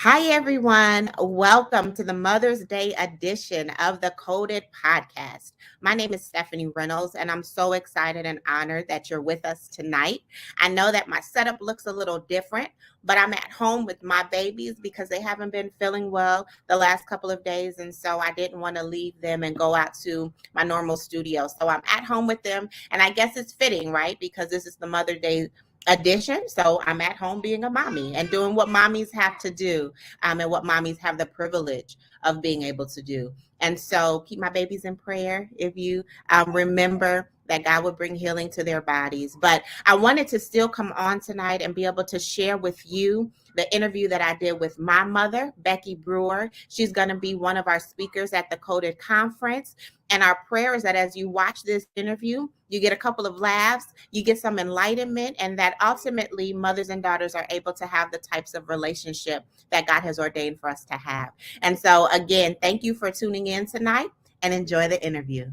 Hi, everyone. Welcome to the Mother's Day edition of the Coded Podcast. My name is Stephanie Reynolds, and I'm so excited and honored that you're with us tonight. I know that my setup looks a little different, but I'm at home with my babies because they haven't been feeling well the last couple of days. And so I didn't want to leave them and go out to my normal studio. So I'm at home with them. And I guess it's fitting, right? Because this is the Mother's Day edition. So I'm at home being a mommy and doing what mommies have to do, and what mommies have the privilege of being able to do. And so keep my babies in prayer if you remember that God would bring healing to their bodies. But I wanted to still come on tonight and be able to share with you the interview that I did with my mother, Becky Brewer. She's going to be one of our speakers at the Coded Conference. And our prayer is that as you watch this interview, you get a couple of laughs, you get some enlightenment, and that ultimately mothers and daughters are able to have the types of relationship that God has ordained for us to have. And so, again, thank you for tuning in tonight and enjoy the interview.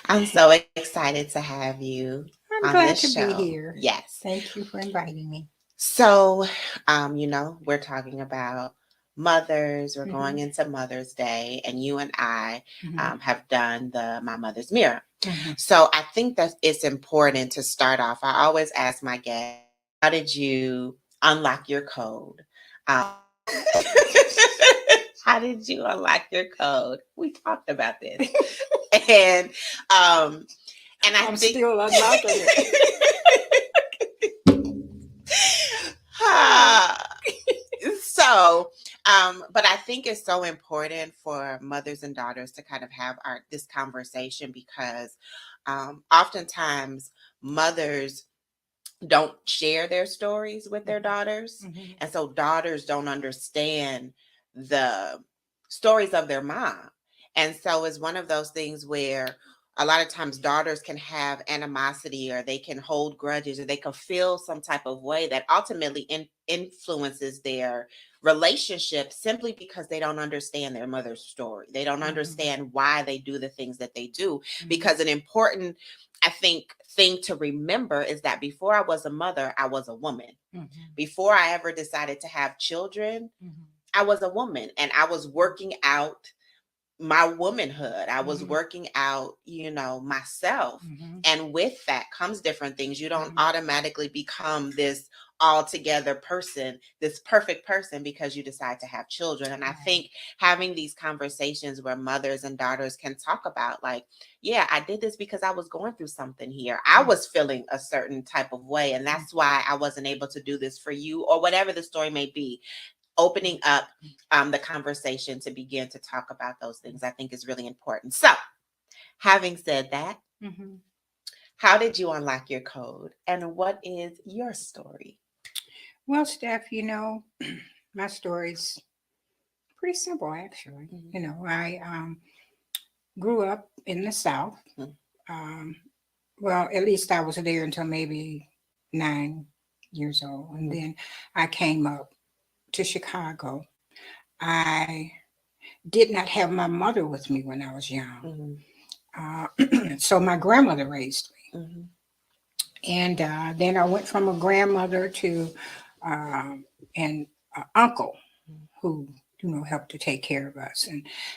I'm so excited to have you I'm on glad this to be show. here. Yes. Thank you for inviting me. So, we're talking about mothers. We're going Mhm. into Mother's Day, and you and I Mhm. have done the My Mother's Mirror. Mhm. So, I think that it's important to start off. I always ask my guests, how did you unlock your code? Um, how did you unlock your code? We talked about this, and um, I I'm think. still unlocking it. Ah, so but I think it's so important for mothers and daughters to kind of have this conversation because oftentimes mothers don't share their stories with their daughters, Mhm. and so daughters don't understand the stories of their mom. And so it's one of those things where a lot of times daughters can have animosity, or they can hold grudges, or they can feel some type of way that ultimately influences their relationship, simply because they don't understand their mother's story. They don't Mhm. understand why they do the things that they do. Mhm. Because an important, I think, thing to remember is that before I was a mother, I was a woman. Mhm. Before I ever decided to have children, Mhm. I was a woman, and I was working out my womanhood. I was Mhm. working out, myself. Mhm. And with that comes different things. You don't Mhm. automatically become this altogether person, this perfect person, because you decide to have children. And I Right. think having these conversations where mothers and daughters can talk about, like, yeah, I did this because I was going through something here. I Mhm. was feeling a certain type of way, and that's why I wasn't able to do this for you, or whatever the story may be. Opening up the conversation to begin to talk about those things, I think, is really important. So, having said that, Mhm. how did you unlock your code, and what is your story? Well, Steph, my story's pretty simple, actually. Mhm. I grew up in the South. Um, well, at least I was there until maybe 9 years old, and Mhm. then I came up to Chicago. I did not have my mother with me when I was young. Mhm. Uh, so my grandmother raised Mhm. me. And then I went from a grandmother to an uncle who, helped to take care of us.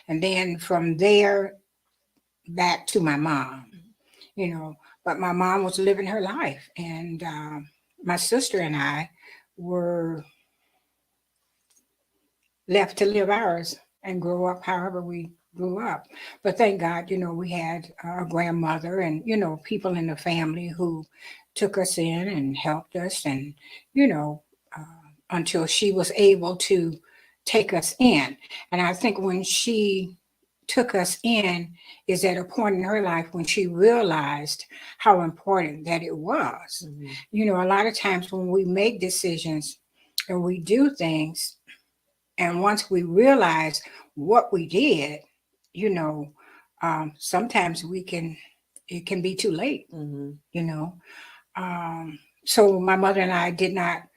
And then from there back to my mom, you know. But my mom was living her life. And my sister and I were left to live ours and grow up however we grew up. But thank God, we had a grandmother and, people in the family who took us in and helped us and, you know, uh, until she was able to take us in. And I think when she took us in is at a point in her life when she realized how important that it was. Mhm. A lot of times when we make decisions and we do things, and once we realize what we did, you know, sometimes it can be too late, Mhm. you know. So my mother and I did not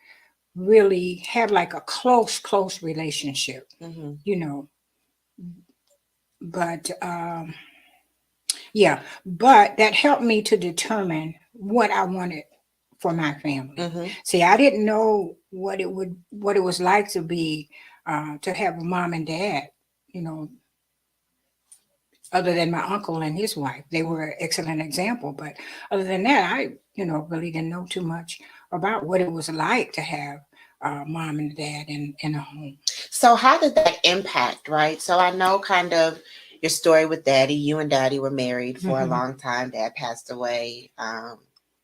really have like a close relationship, Mhm. you know. But Yeah, but that helped me to determine what I wanted for my family. Mm-hmm. See, I didn't know what it was like to be to have a mom and dad, you know, other than my uncle and his wife. They were an excellent example, but other than that, I, really didn't know too much about what it was like to have mom and dad in a home. So how did that impact, right? So I know kind of your story with daddy. You and daddy were married for a Mm-hmm. long time. Dad passed away.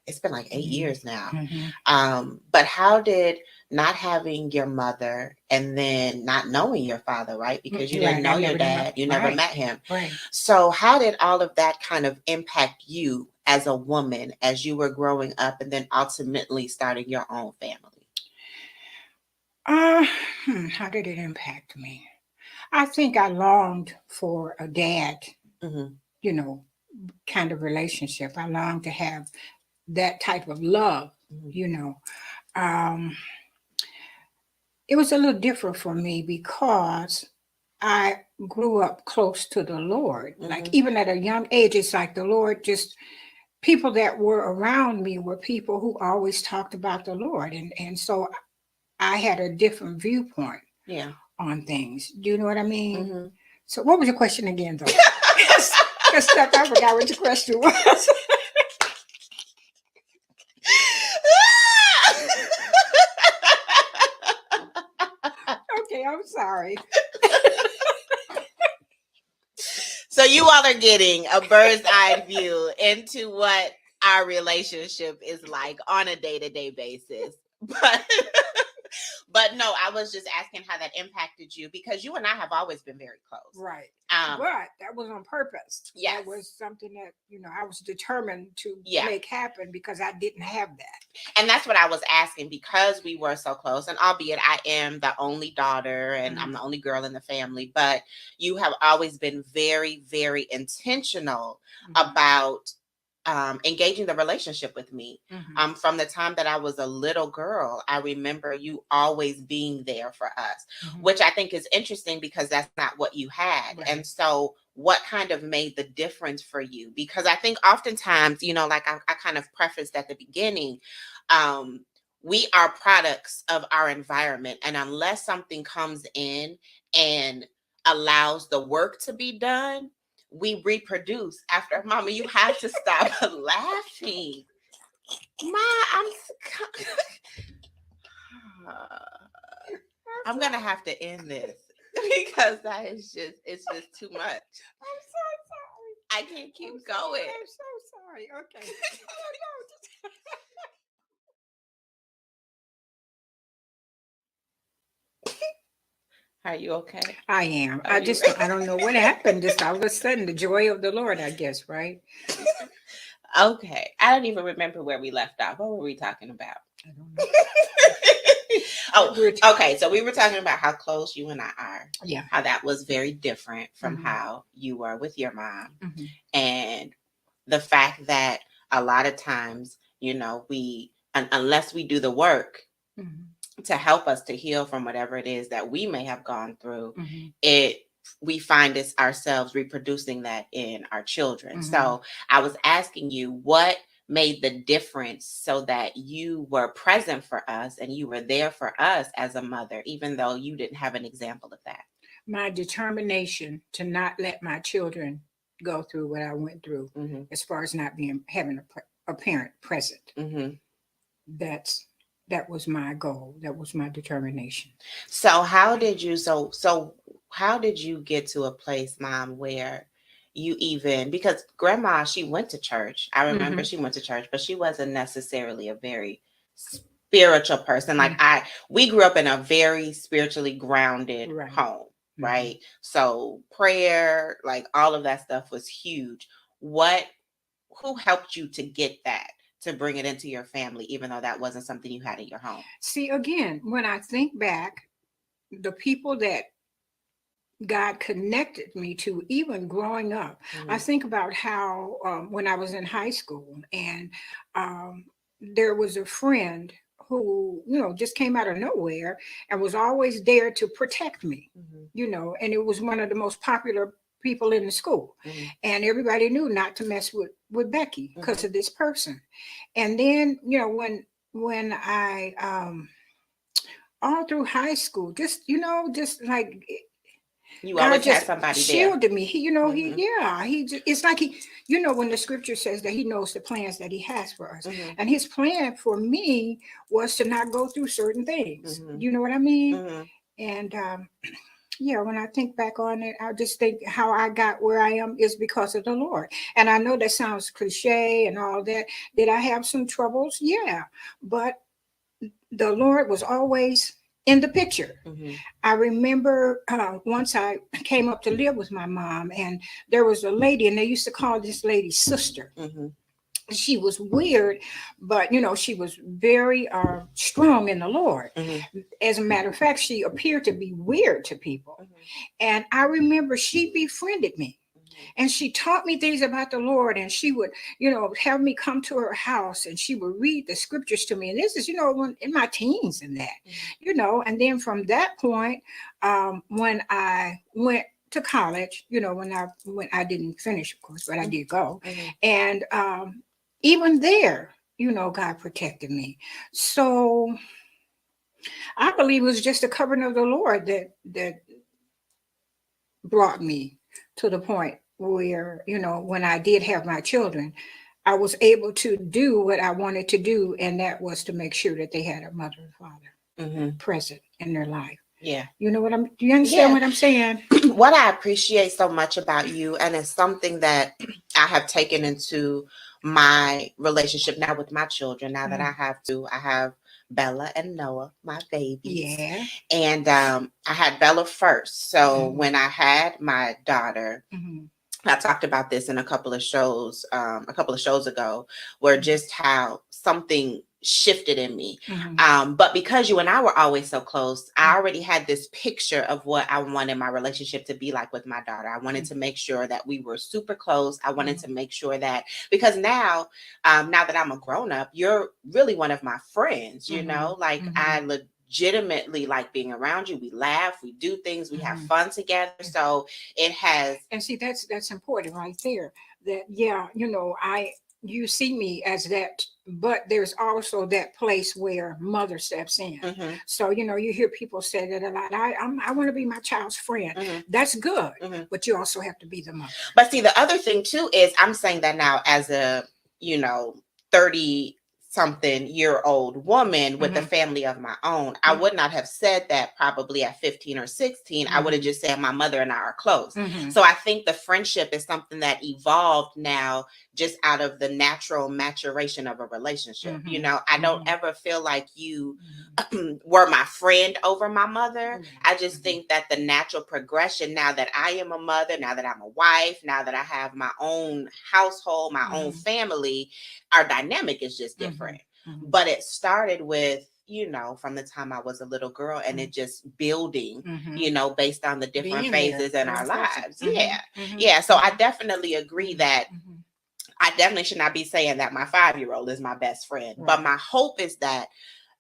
It's been like 8 years now. Mm-hmm. But how did not having your mother and then not knowing your father, right? Because you didn't Right, I know your never did know. dad, you never Right, met him. right. So how did all of that kind of impact you as a woman as you were growing up and then ultimately starting your own family? Uh, how did it impact me? I think I longed for a dad, Mm-hmm. you know, kind of relationship. I longed to have that type of love, Mm-hmm. you know. Um, it was a little different for me because I grew up close to the Lord. Like Mm-hmm. even at a young age, it's like the Lord just people that were around me were people who always talked about the Lord. And so I had a different viewpoint Yeah. on things. Do you know what I mean? Mm-hmm. So what was your question again though? Because Steph, I forgot what your question was. Okay, I'm sorry. So you all are getting a bird's eye view into what our relationship is like on a day-to-day basis. But no, I was just asking how that impacted you because you and I have always been very close. Right. Um, But that was on purpose. yes. That was something that, I was determined to Yeah. make happen because I didn't have that. And that's what I was asking because we were so close. And albeit I am the only daughter and I'm the only girl in the family, but you have always been very, very intentional about engaging the relationship with me. From the time that I was a little girl, I remember you always being there for us, which I think is interesting because that's not what you had. Right. And so, what kind of made the difference for you? Because I think oftentimes, like I kind of prefaced at the beginning, um, we are products of our environment. And unless something comes in and allows the work to be done, we reproduce after. Mama, you have to stop laughing. I'm gonna have to end this because it's just too much. I'm so sorry. I can't keep going. I'm so sorry. Okay. Are you okay? I am. Are you I don't know what happened. Just all of a sudden, the joy of the Lord, I guess, right? Okay. I don't even remember where we left off. What were we talking about? I don't know. Oh, okay. So we were talking about how close you and I are. Yeah. How that was very different from how you were with your mom. And the fact that a lot of times, we, unless we do the work to help us to heal from whatever it is that we may have gone through, we find ourselves reproducing that in our children. So I was asking you what made the difference so that you were present for us and you were there for us as a mother, even though you didn't have an example of that. My determination to not let my children go through what I went through, as far as not having a parent present. That was my goal. That was my determination. So how did you how did you get to a place, Mom, where you even, because grandma, she went to church. I remember she went to church, but she wasn't necessarily a very spiritual person. Like we grew up in a very spiritually grounded home, right? So prayer, like all of that stuff was huge. Who helped you to get that, to bring it into your family, even though that wasn't something you had in your home? See, again, when I think back, the people that God connected me to, even growing up, I think about how when I was in high school and there was a friend who, just came out of nowhere and was always there to protect me, and it was one of the most popular people in the school, and everybody knew not to mess with Becky because of this person. And then, when I all through high school, just like You God always had just somebody there. shielded me. It's like when the scripture says that he knows the plans that he has for us. And his plan for me was to not go through certain things. You know what I mean? And when I think back on it, I just think how I got where I am is because of the Lord. And I know that sounds cliche and all that. Did I have some troubles? Yeah. But the Lord was always in the picture. I remember once I came up to live with my mom, and there was a lady, and they used to call this lady sister. She was weird, but she was very strong in the Lord. As a matter of fact, she appeared to be weird to people. And I remember she befriended me. And she taught me things about the Lord, and she would, have me come to her house, and she would read the scriptures to me. And this is, in my teens and that, and then from that point, when I went to college, when I didn't finish, of course, but I did go. And even there, God protected me. So I believe it was just the covering of the Lord that brought me to the point where, when I did have my children, I was able to do what I wanted to do, and that was to make sure that they had a mother and father present in their life. Yeah. Do you understand what I'm saying? What I appreciate so much about you, and it's something that I have taken into my relationship now with my children, now that I have Bella and Noah, my babies. Yeah. And I had Bella first. So when I had my daughter, I talked about this in a couple of shows ago, where just how something shifted in me. But because you and I were always so close, I already had this picture of what I wanted my relationship to be like with my daughter. I wanted to make sure that we were super close. I wanted to make sure that, because now that I'm a grown up, you're really one of my friends, I legitimately like being around you. We laugh, we do things, we have fun together. So it has. And see, that's important right there. That you see me as that, but there's also that place where mother steps in. So you hear people say that a lot. I want to be my child's friend. That's good, but you also have to be the mother. But see, the other thing too is I'm saying that now as a 30 something year old woman with a family of my own. I would not have said that probably at 15 or 16. I would have just said my mother and I are close. So I think the friendship is something that evolved now just out of the natural maturation of a relationship. I don't ever feel like you were my friend over my mother. I just think that the natural progression, now that I am a mother, now that I'm a wife, now that I have my own household, my own family, our dynamic is just different. But it started with, from the time I was a little girl, and it just building, based on the different phases in our lives. Yeah. So I definitely agree that I definitely should not be saying that my 5-year-old is my best friend. But my hope is that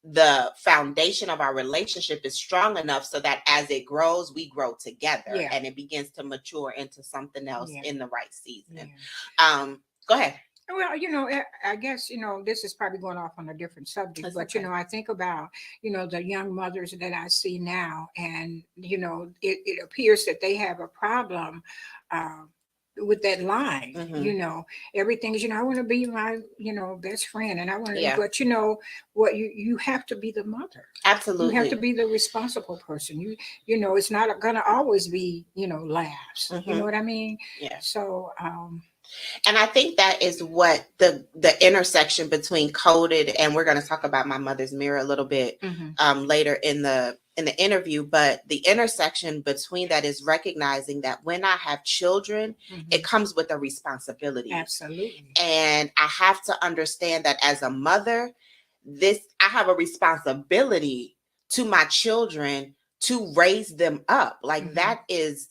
the foundation of our relationship is strong enough so that as it grows, we grow together and it begins to mature into something else in the right season. Go ahead. Well, I guess, this is probably going off on a different subject, That's but, okay. I think about, the young mothers that I see now, and, it appears that they have a problem with that line. Everything is, I want to be my, best friend, and I want to, but what, you have to be the mother. Absolutely. You have to be the responsible person. It's not going to always be, laughs. You know what I mean? Yeah. So, and I think that is what the intersection between coded, and we're going to talk about my mother's mirror a little bit later in the interview, but the intersection between that is recognizing that when I have children, it comes with a responsibility. Absolutely. And I have to understand that as a mother, I have a responsibility to my children to raise them up. Like that is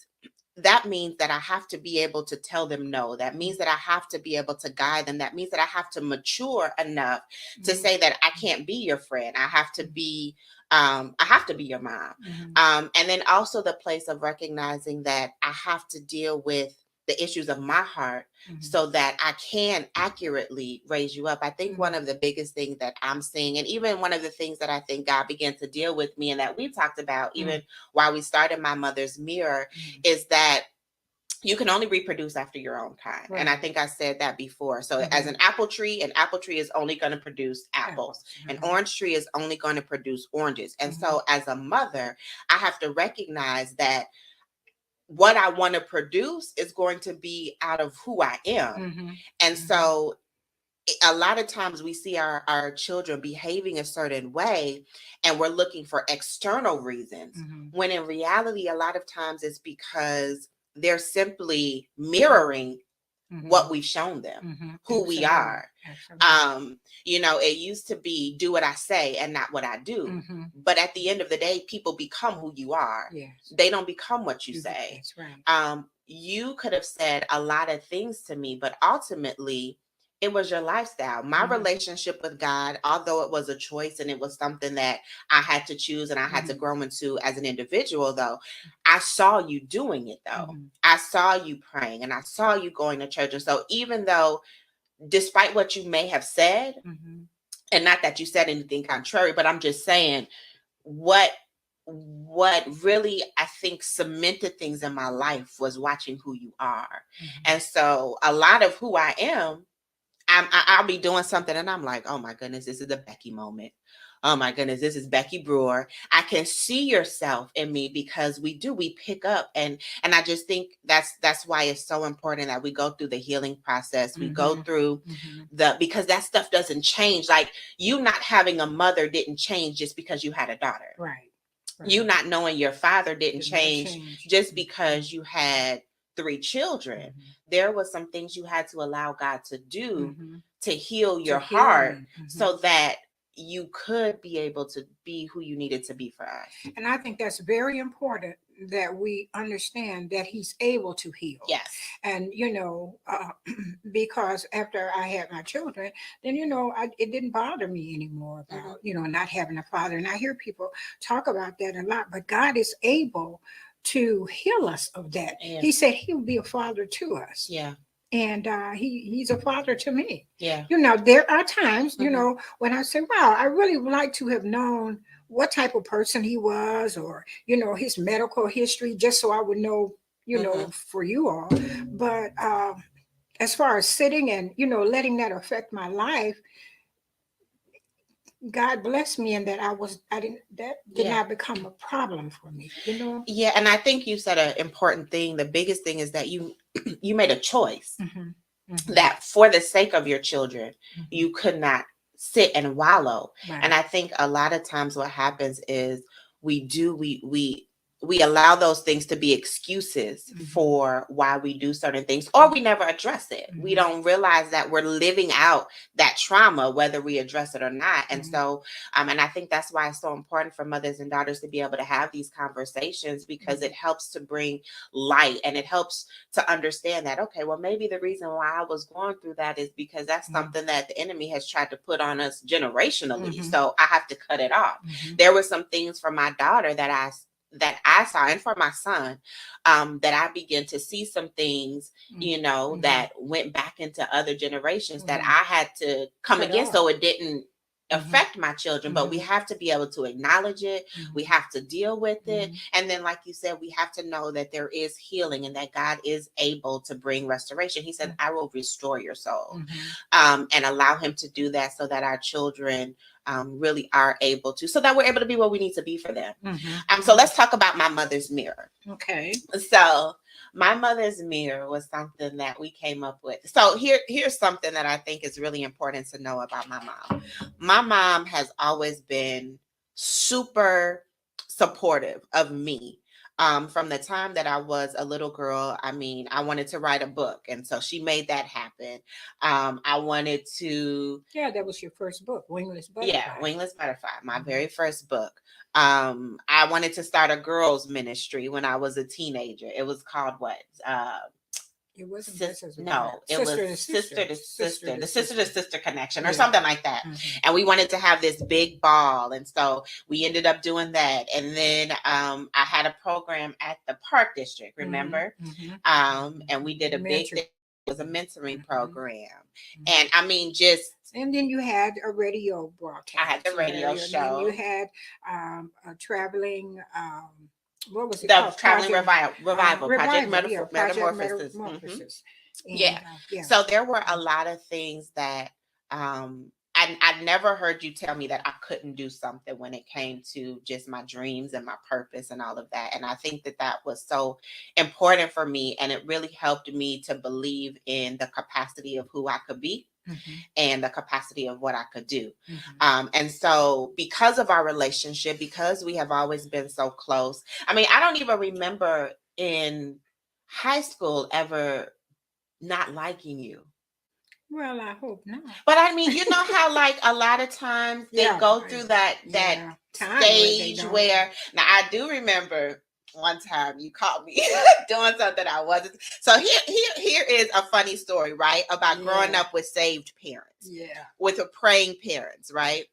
that means that I have to be able to tell them no. That means that I have to be able to guide them. That means that I have to mature enough to Mm-hmm. say that I can't be your friend. I have to be your mom. Mm-hmm. And then also the place of recognizing that I have to deal with the issues of my heart Mm-hmm. so that I can accurately raise you up. I think Mm-hmm. one of the biggest things that I'm seeing, and even one of the things that I think God began to deal with me and that we talked about even while we started My Mother's Mirror, is that you can only reproduce after your own kind. Right. And I think I said that before. So as an apple tree is only going to produce apples. An orange tree is only going to produce oranges. And so as a mother, I have to recognize that what I want to produce is going to be out of who I am. And so a lot of times we see our children behaving a certain way and we're looking for external reasons, when in reality, a lot of times it's because they're simply mirroring what we've shown them, who we are. It used to be do what I say and not what I do. But at the end of the day, people become who you are. Yes. They don't become what you say. That's right. You could have said a lot of things to me, but ultimately it was your lifestyle. My relationship with God, although it was a choice and it was something that I had to choose and I had to grow into as an individual, though, I saw you doing it, though. I saw you praying and I saw you going to church. And so even though, despite what you may have said, and not that you said anything contrary, but I'm just saying what really I think cemented things in my life was watching who you are. And so a lot of who I am, I'll be doing something and I'm like, oh my goodness, this is the Becky moment. Oh my goodness, this is Becky Brewer. I can see yourself in me because we pick up, and I just think that's why it's so important that we go through the healing process. We go through because that stuff doesn't change. Like, you not having a mother didn't change just because you had a daughter. Right. You not knowing your father didn't change just because you had 3 children. There was some things you had to allow God to do to heal your heart so that you could be able to be who you needed to be for us. And I think that's very important, that we understand that he's able to heal. Yes. And, because after I had my children, then, it didn't bother me anymore about, not having a father. And I hear people talk about that a lot, but God is able to heal us of that. Yeah. He said he will be a father to us. Yeah. And he's a father to me. Yeah. There are times, when I say, wow, I really would like to have known what type of person he was, or, his medical history, just so I would know, for you all. But as far as sitting and, letting that affect my life, God blessed me in that that did not become a problem for me, Yeah. And I think you said an important thing. The biggest thing is that you made a choice that for the sake of your children, you could not sit and wallow. Right. And I think a lot of times what happens is we allow those things to be excuses for why we do certain things, or we never address it. We don't realize that we're living out that trauma, whether we address it or not. And so, and I think that's why it's so important for mothers and daughters to be able to have these conversations, because it helps to bring light, and it helps to understand that, okay, well, maybe the reason why I was going through that is because that's something that the enemy has tried to put on us generationally. So I have to cut it off. There were some things for my daughter that I saw, and for my son, that I began to see some things, that went back into other generations that I had to come against, so it didn't affect my children. But we have to be able to acknowledge it. We have to deal with it. And then, like you said, we have to know that there is healing and that God is able to bring restoration. He said, I will restore your soul, and allow him to do that so that our children really are able to, so that we're able to be what we need to be for them. So let's talk about my mother's mirror. Okay. So my mother's mirror was something that we came up with. So here's something that I think is really important to know about my mom. My mom has always been super supportive of me. from the time that I was a little girl. I mean, I wanted to write a book, and so she made that happen. I wanted to, Yeah, that was your first book, Wingless yeah, Butterfly. Wingless Butterfly, my Mhm. very first book. I wanted to start a girls ministry when I was a teenager. It was called what? It wasn't Sisters of Zion. No, it was Sister to sister Sister. to Sister sister, to the sister to Sister. sister connection or Yeah. something like that. Mhm. And we wanted to have this big ball. And so we ended up doing that. And then I had a program at the Park District, remember? And we did a big thing. It was a mentoring program. And I mean, just. And then you had a radio broadcast. I had the radio And then you show. had a traveling, what was it The called? traveling revival, Project Yeah, Project Metamorphosis. Metamorphosis. And, Yeah. yeah. So there were a lot of things that I never heard you tell me that I couldn't do something when it came to just my dreams and my purpose and all of that. And I think that that was so important for me. And it really helped me to believe in the capacity of who I could be. And the capacity of what I could do. And so because of our relationship, because we have always been so close, I mean, I don't even remember in high school ever not liking you. Well, I hope not. But I mean, you know how like a lot of times they go through that stage where now I do remember one time you caught me doing something I wasn't. So here is a funny story, right? About growing up with saved parents. Yeah. With praying parents, right?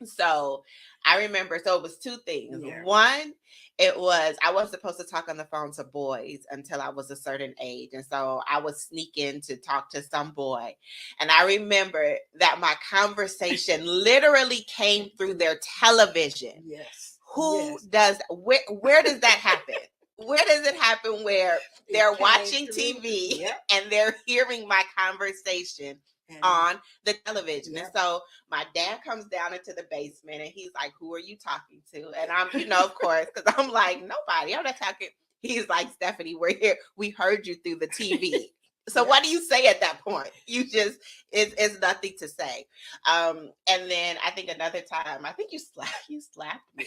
So I remember, so it was two things. Yeah. One, it was, I wasn't supposed to talk on the phone to boys until I was a certain age. And so I would sneak in to talk to some boy. And I remember that my conversation literally came through their television. Yes. Who does, where does that happen? Where does it happen where they're watching TV and they're hearing my conversation on the television? And so my dad comes down into the basement and he's like, who are you talking to? And I'm, you know, of course, because I'm like, nobody, I'm not talking. He's like, Stephanie, we're here. We heard you through the TV. So what do you say at that point? You just, it's nothing to say. And then I think another time, I think you slapped me.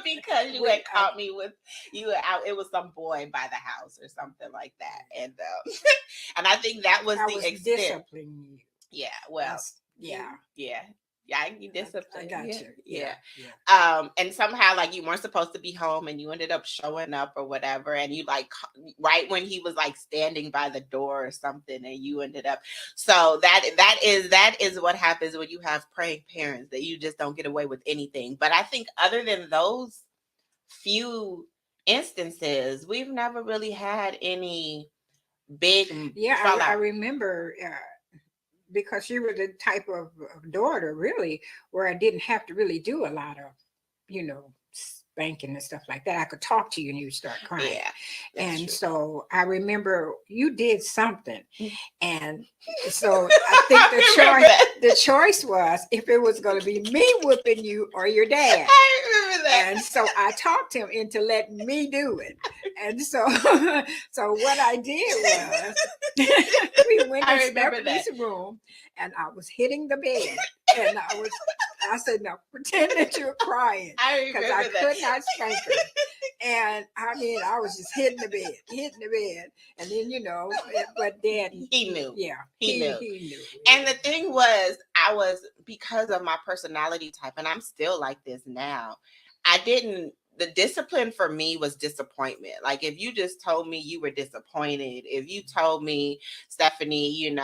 Because you had caught me with you out. It was some boy by the house or something like that, and I think that was the extent. Disciplining you. Yeah. Well. Yeah. You disciplined. I got you. Yeah. And somehow like you weren't supposed to be home, and you ended up showing up or whatever, and you like right when he was like standing by the door or something, and you ended up. So that is what happens when you have praying parents, that you just don't get away with anything. But I think other than those few instances, we've never really had any big fallout. I remember. Because you were the type of daughter, really, where I didn't have to really do a lot of, spanking and stuff like that. I could talk to you and you would start crying. Yeah, and true. So I remember you did something. And so I think the choice was if it was going to be me whipping you or your dad. I remember that. And so I talked him into letting me do it. And so what I did was we went to Stephanie's room and I was hitting the bed. And I said, no, pretend that you're crying. Because I could not spank her. And I mean, I was just hitting the bed. And then, but Dad. He knew. Yeah. He knew. He knew. And the thing was, because of my personality type, and I'm still like this now, the discipline for me was disappointment. Like if you just told me you were disappointed, if you told me, Stephanie,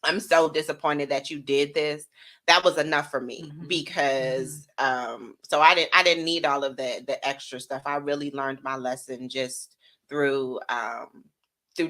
I'm so disappointed that you did this, that was enough for me. Because so I didn't need all of the extra stuff. I really learned my lesson just through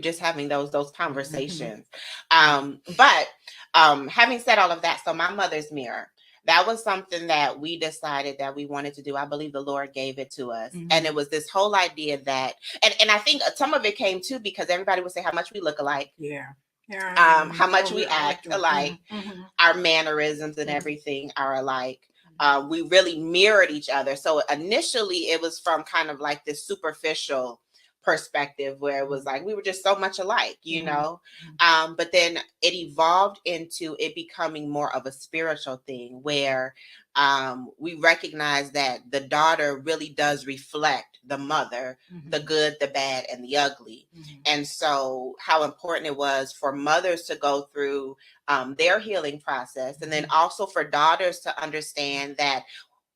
just having those conversations. But having said all of that, so my mother's mirror, that was something that we decided that we wanted to do. I believe the Lord gave it to us. And it was this whole idea that, and I think some of it came too because everybody would say how much we look alike. Yeah. How much we act alike, our mannerisms and everything are alike. We really mirrored each other. So initially it was from kind of like this superficial perspective where it was like we were just so much alike, you know. But then it evolved into it becoming more of a spiritual thing where we recognize that the daughter really does reflect the mother, the good, the bad, and the ugly. And so how important it was for mothers to go through their healing process, and then also for daughters to understand that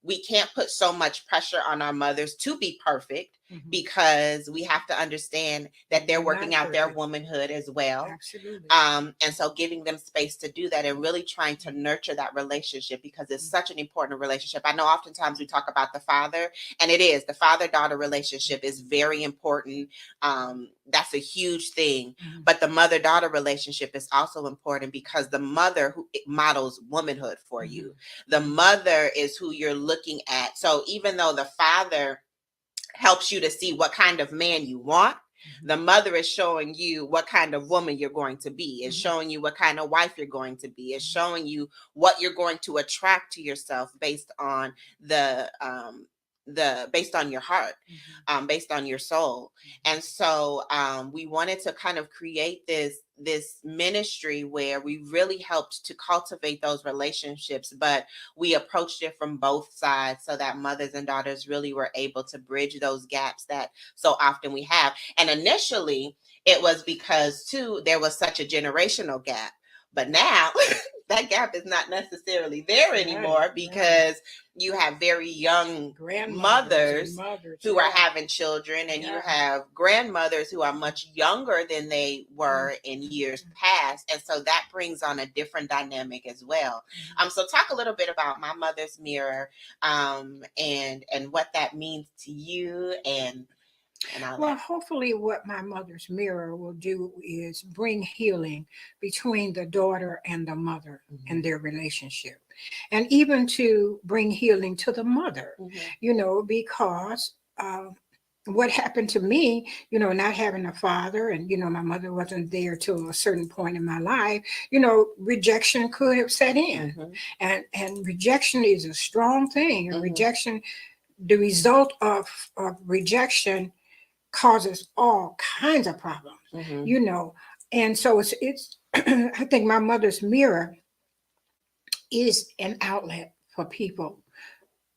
we can't put so much pressure on our mothers to be perfect, because we have to understand that they're working out their womanhood as well. Absolutely. And so giving them space to do that and really trying to nurture that relationship, because it's such an important relationship. I know oftentimes we talk about the father, and it is, the father-daughter relationship is very important. That's a huge thing. But the mother-daughter relationship is also important, because the mother who models womanhood for you. The mother is who you're looking at. So even though the father helps you to see what kind of man you want, the mother is showing you what kind of woman you're going to be, is showing you what kind of wife you're going to be, is showing you what you're going to attract to yourself based on based on your heart, based on your soul. And so we wanted to kind of create this ministry where we really helped to cultivate those relationships, but we approached it from both sides so that mothers and daughters really were able to bridge those gaps that so often we have. And initially it was because too there was such a generational gap, but now that gap is not necessarily there anymore, because you have very young mothers who are having children, and you have grandmothers who are much younger than they were in years past. And so that brings on a different dynamic as well. So talk a little bit about My Mother's Mirror, and what that means to you, and all Well, that. hopefully, what My Mother's Mirror will do is bring healing between the daughter and the mother and their relationship, and even to bring healing to the mother, because what happened to me, not having a father, and, my mother wasn't there till a certain point in my life, rejection could have set in. And rejection is a strong thing. And rejection, the result of rejection causes all kinds of problems, And so it's I think My Mother's Mirror is an outlet for people,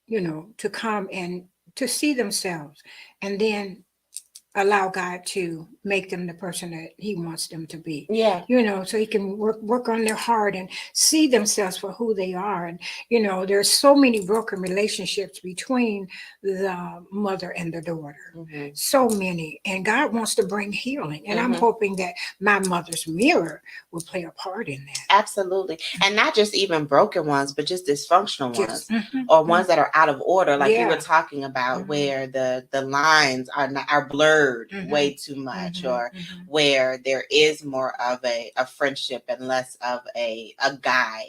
to come and to see themselves, and then allow God to make them the person that He wants them to be. So He can work on their heart and see themselves for who they are. And there's so many broken relationships between the mother and the daughter, so many, and God wants to bring healing. And I'm hoping that My Mother's Mirror will play a part in that. Absolutely. And not just even broken ones, but just dysfunctional ones, or ones that are out of order, like you were talking about, where the lines are blurred way too much, or where there is more of a friendship and less of a guide.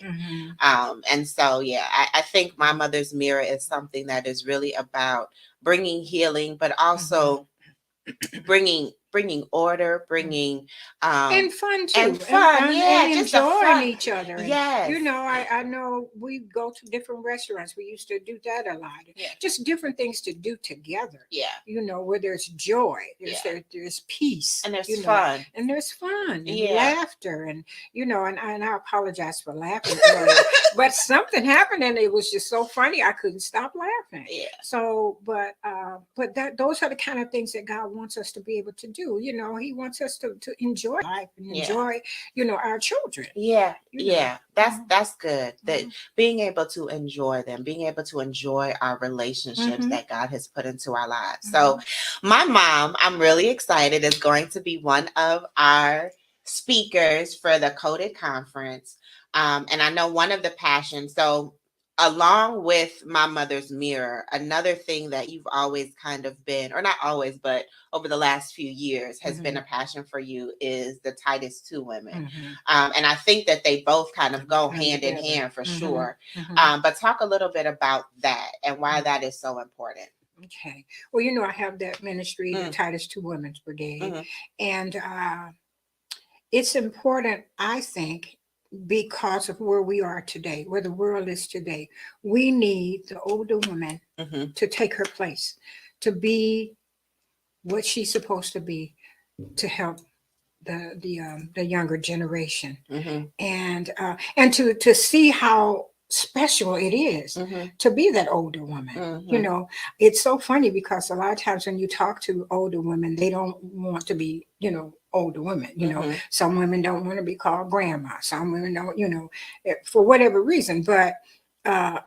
And so, I think My Mother's Mirror is something that is really about bringing healing, but also bringing order, bringing and fun too, and fun, and just enjoying each other. And, Yes. I know we go to different restaurants. We used to do that a lot. Just different things to do together. Where there's joy, there's peace, and there's fun, and laughter, and and I apologize for laughing earlier, but something happened and it was just so funny I couldn't stop laughing. So, but those are the kind of things that God wants us to be able to do. He wants us to enjoy life and enjoy, our children. That's good. That being able to enjoy them, being able to enjoy our relationships that God has put into our lives. So my mom, I'm really excited, is going to be one of our speakers for the Coded Conference. And I know one of the passions, so along with My Mother's Mirror, another thing that you've always kind of been, or not always, but over the last few years has been a passion for you, is the Titus 2 women. And I think that they both kind of go hand in hand for sure. But talk a little bit about that and why that is so important. Okay. Well, I have that ministry, the Titus 2 Women's Brigade. And it's important, I think, because of where we are today, where the world is today. We need the older woman to take her place, to be what she's supposed to be to help the younger generation, Mm-hmm. and to see how special it is Mm-hmm. to be that older woman. You Mm-hmm. know, it's so funny because a lot of times when you talk to older women, they don't want to be, older women. Mm-hmm. Some women don't want to be called grandma. Some women don't, for whatever reason. But uh,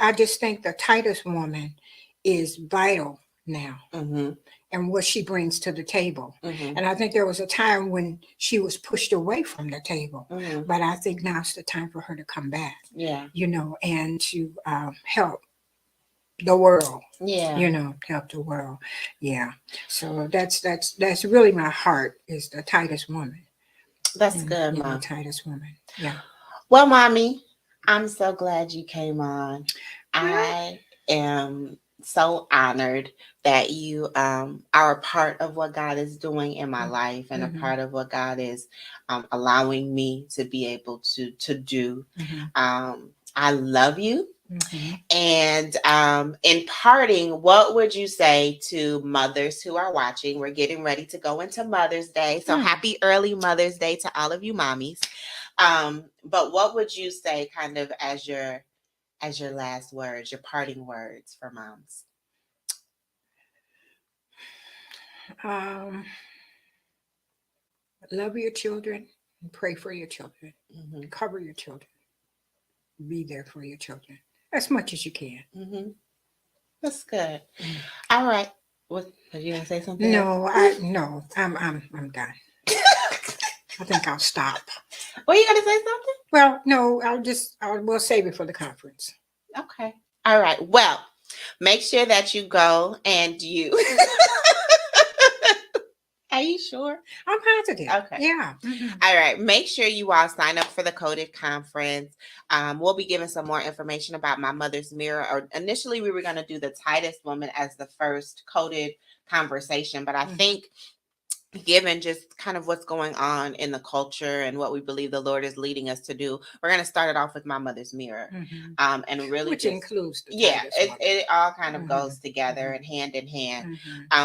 I just think the Titus woman is vital now, Mm-hmm. and what she brings to the table. Mm-hmm. And I think there was a time when she was pushed away from the table, Mm-hmm. but I think now's the time for her to come back, Yeah. and to help the world, Yeah. help the world. Yeah. So that's really my heart is the Titus woman. That's And, good, Mom. Titus woman. Yeah. Well, Mommy, I'm so glad you came on. Well, I am so honored that you are a part of what God is doing in my life and a mm-hmm, part of what God is allowing me to be able to do. mm-hmm, I love you. mm-hmm. And in parting, what would you say to mothers who are watching? We're getting ready to go into Mother's Day. So happy early Mother's Day to all of you mommies. But what would you say kind of as your last words, your parting words for moms? Um, love your children and pray for your children. Mm-hmm. Cover your children. Be there for your children as much as you can. Mm-hmm. That's good. Mm. All right. What are you gonna say something else? No, I'm done. I think I'll stop. Were you gonna say something? Well, no, we'll save it for the conference. Okay. All right. Well, make sure that you go and you Are you sure? I'm positive. Okay. Yeah. Mm-hmm. All right. Make sure you all sign up for the Coded Conference. We'll be giving some more information about my mother's mirror. Or initially, we were going to do the Titus woman as the first coded conversation, but I think given just kind of what's going on in the culture and what we believe the Lord is leading us to do, we're going to start it off with my mother's mirror. And really Which just includes the yeah, Titus woman. it all kind of goes together and hand in hand.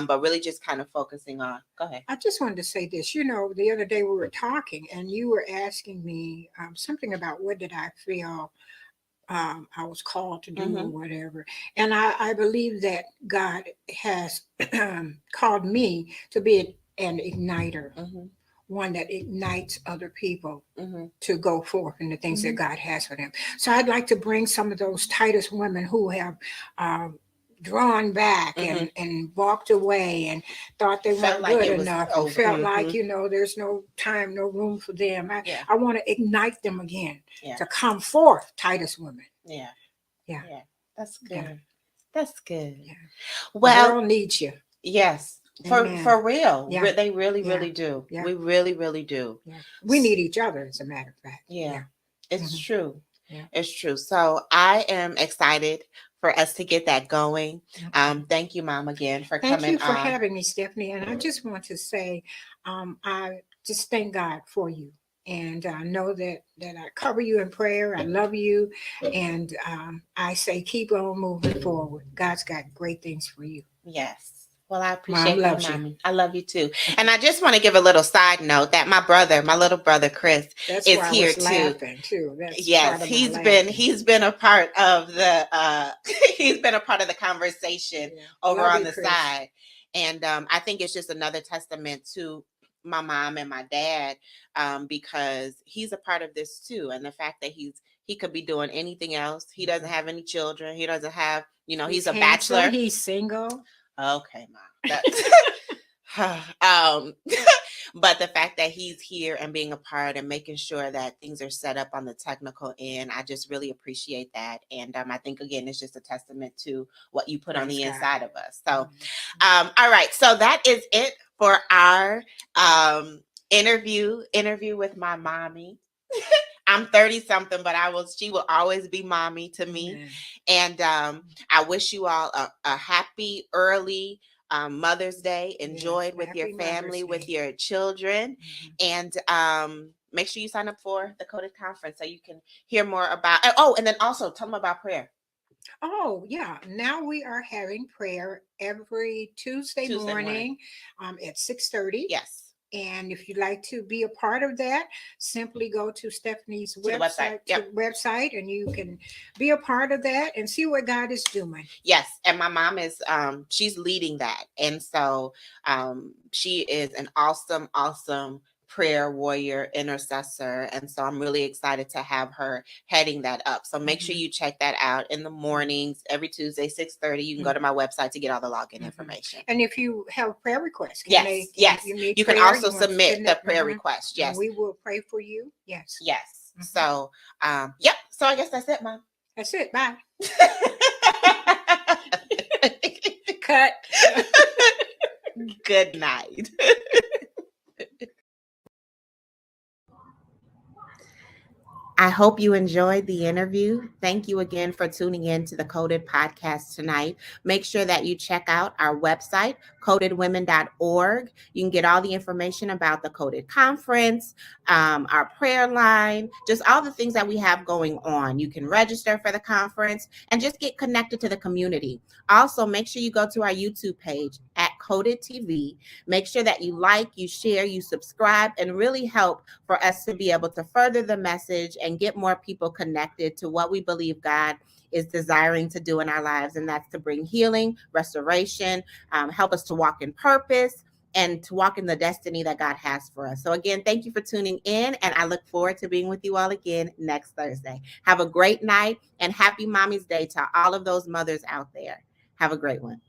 But really just kind of focusing on. Go ahead. I just wanted to say this. The other day we were talking, and you were asking me something about what did I feel I was called to do or whatever. And I believe that God has called me to be an igniter, one that ignites other people to go forth in the things that God has for them. So I'd like to bring some of those Titus women who have drawn back and walked away and thought they Felt weren't like good it was enough and over. felt like, there's no time, no room for them. I want to ignite them again to come forth, Titus women. Yeah. Yeah. Yeah. That's good. Yeah. That's good. Yeah. Well, the world needs you. Yes. For real. Yeah. They really, Yeah. really do. Yeah. We really, really do. Yeah. We need each other, as a matter of fact. Yeah. It's true. Yeah. It's true. So I am excited for us to get that going. Thank you, Mom, again for coming on. Thank you for having me, Stephanie. And I just want to say, I just thank God for you. And I know that I cover you in prayer. I love you. And I say, keep on moving forward. God's got great things for you. Yes. Well, I appreciate Mom that, Mommy. I love you too. And I just want to give a little side note that my little brother Chris, That's is why here I was laughing too. That's yes, he's been a part of the he's been a part of the conversation over love on you, the Chris. side. And I think it's just another testament to my mom and my dad, because he's a part of this too. And the fact that he could be doing anything else. He doesn't have any children. He doesn't have, he's a handsome, bachelor. He's single. Okay, Mom. But the fact that he's here and being a part and making sure that things are set up on the technical end, I just really appreciate that. And I think, again, it's just a testament to what you put on the inside of us. So, all right. So that is it for our interview with my mommy. I'm 30 something, but she will always be mommy to me. And I wish you all a happy early Mother's Day. Enjoy it with your family, with your children. And make sure you sign up for the Coded Conference so you can hear more about. Oh, and then also tell them about prayer. Oh, yeah. Now we are having prayer every Tuesday Tuesday morning. morning at 6:30. Yes. And if you'd like to be a part of that, simply go to Stephanie's To the website. website, Yep. and you can be a part of that and see what God is doing. Yes, and my mom is she's leading that, and so she is an awesome prayer warrior intercessor, and so I'm really excited to have her heading that up. So make sure you check that out in the mornings every Tuesday 6:30. You can go to my website to get all the login information. And if you have prayer requests, Yes, you need you can prayer, also you want to submit send the it, prayer request. and Yes, we will pray for you. Yes. yes. So yep. So I guess that's it, Mom. That's it. Bye. Cut. Good night. I hope you enjoyed the interview. Thank you again for tuning in to the Coded Podcast tonight. Make sure that you check out our website, codedwomen.org. You can get all the information about the Coded Conference, our prayer line, just all the things that we have going on. You can register for the conference and just get connected to the community. Also, make sure you go to our YouTube page at Coded TV. Make sure that you like, you share, you subscribe, and really help for us to be able to further the message and get more people connected to what we believe God is desiring to do in our lives. And that's to bring healing, restoration, help us to walk in purpose, and to walk in the destiny that God has for us. So again, thank you for tuning in, and I look forward to being with you all again next Thursday. Have a great night, and happy Mommy's Day to all of those mothers out there. Have a great one.